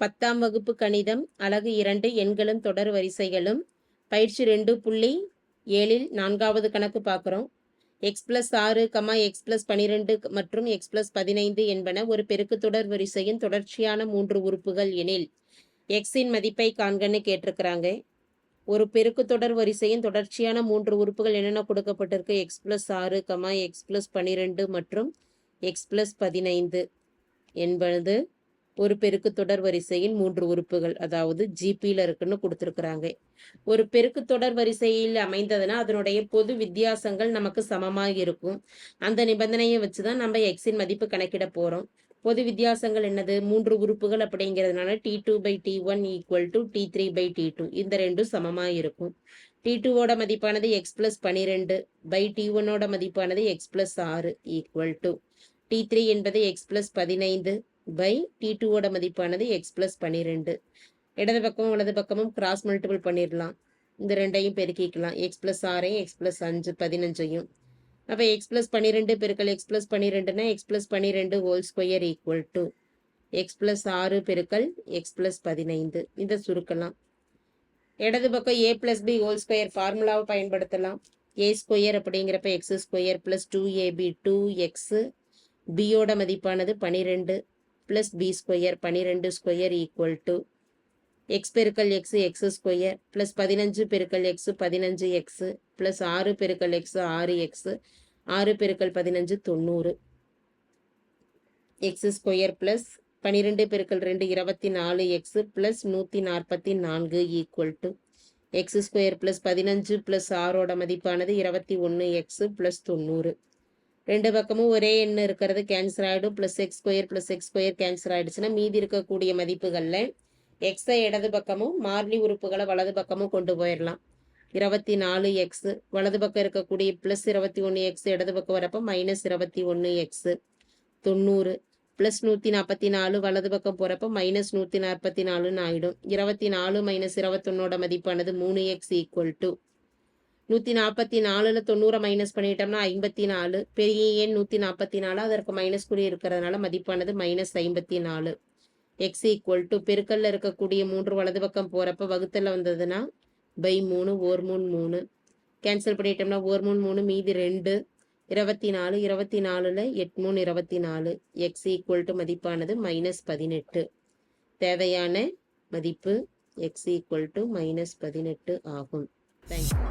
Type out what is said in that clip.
10ஆம் வகுப்பு கணிதம் அலகு 2 எண்களும் தொடர் வரிசைகளும் பயிற்சி 2.7 4வது கணக்கு பார்க்குறோம். x+6, x+12 மற்றும் x+15 என்பன ஒரு பெருக்குத்தொடர் வரிசையின் தொடர்ச்சியான 3 உறுப்புகள் எனில் xஇன் மதிப்பை காண்கன்னு கேட்டிருக்கிறாங்க. ஒரு பெருக்குத்தொடர் வரிசையின் தொடர்ச்சியான 3 உறுப்புகள் என்னென்ன கொடுக்கப்பட்டிருக்கு? x+6, x+12 மற்றும் x+15 என்பது ஒரு பெருக்குத்தொடர் வரிசையின் 3 உறுப்புகள், அதாவது ஜிபியில் இருக்குன்னு கொடுத்துருக்குறாங்க. ஒரு பெருக்குத்தொடர் வரிசையில் அமைந்ததுன்னா அதனுடைய பொது வித்தியாசங்கள் நமக்கு சமமாக இருக்கும். அந்த நிபந்தனையை வச்சு தான் நம்ம எக்ஸின் மதிப்பு கணக்கிட போகிறோம். பொது வித்தியாசங்கள் என்னது? 3 உறுப்புகள் அப்படிங்கிறதுனால t2/t1 = t3/t2, இந்த ரெண்டும் சமமாக இருக்கும். t2ஓட மதிப்பானது x+12/t1ஓட மதிப்பானது x+6 = t3 என்பது x+15/t2ஓட மதிப்பானது x+12. இடது பக்கமும் வலது பக்கமும் கிராஸ் மல்டிபிள் பண்ணிடலாம். இந்த ரெண்டையும் பெருக்கிக்கலாம். x+6ஐயும் x+15ஐயும். அப்போ x+12 பெருக்கல் x+12னா x+12 ஹோல் ஸ்கொயர் = x+6 பெருக்கல் x+15. இதை சுருக்கலாம். இடது பக்கம் a+b ஹோல் ஸ்கொயர் ஃபார்முலாவை பயன்படுத்தலாம். a² அப்படிங்கிறப்ப x² + 2ab 2x, bயோட மதிப்பானது 12 + b² 12² = x பெருக்கல் x x² + 15 பெருக்கல் x 15x + 6 பெருக்கல் x 6x 6 பெருக்கல் 15 90. x² + 12 பெருக்கல் 2 24x + 144 = x² + 15 + 6ஓட மதிப்பானது 21x + 90. ரெண்டு பக்கமும் ஒரே எண் இருக்கிறது கேன்சல் ஆகிடும். +x² கேன்சல் ஆகிடுச்சுன்னா மீதி இருக்கக்கூடிய மதிப்புகளில் எக்ஸை இடது பக்கமும் மாறிலி உறுப்புகளை வலது பக்கமும் கொண்டு போயிடலாம். 24x வலது பக்கம் இருக்கக்கூடிய +21x இடது பக்கம் வரப்போ -21x 90 +144 வலது பக்கம் போகிறப்போ -144ன்னு ஆகிடும். 24 - 21ஓட மதிப்பானது 3x = 144ல் 90 மைனஸ் பண்ணிட்டோம்னா 54. பெரிய எண் 144, அதற்கு மைனஸ் குறி இருக்கிறதுனால மதிப்பானது -54. x = பெருக்கல்ல இருக்கக்கூடிய 3 வலது பக்கம் போகிறப்ப வகுத்தல வந்ததுன்னா /3 1 3 3 கேன்சல் பண்ணிட்டோம்னா 1 3 3 மீதி 2 24 24ல் 8 3 24. x = மதிப்பானது -18. தேவையான மதிப்பு x = -18 ஆகும். தேங்க்யூ.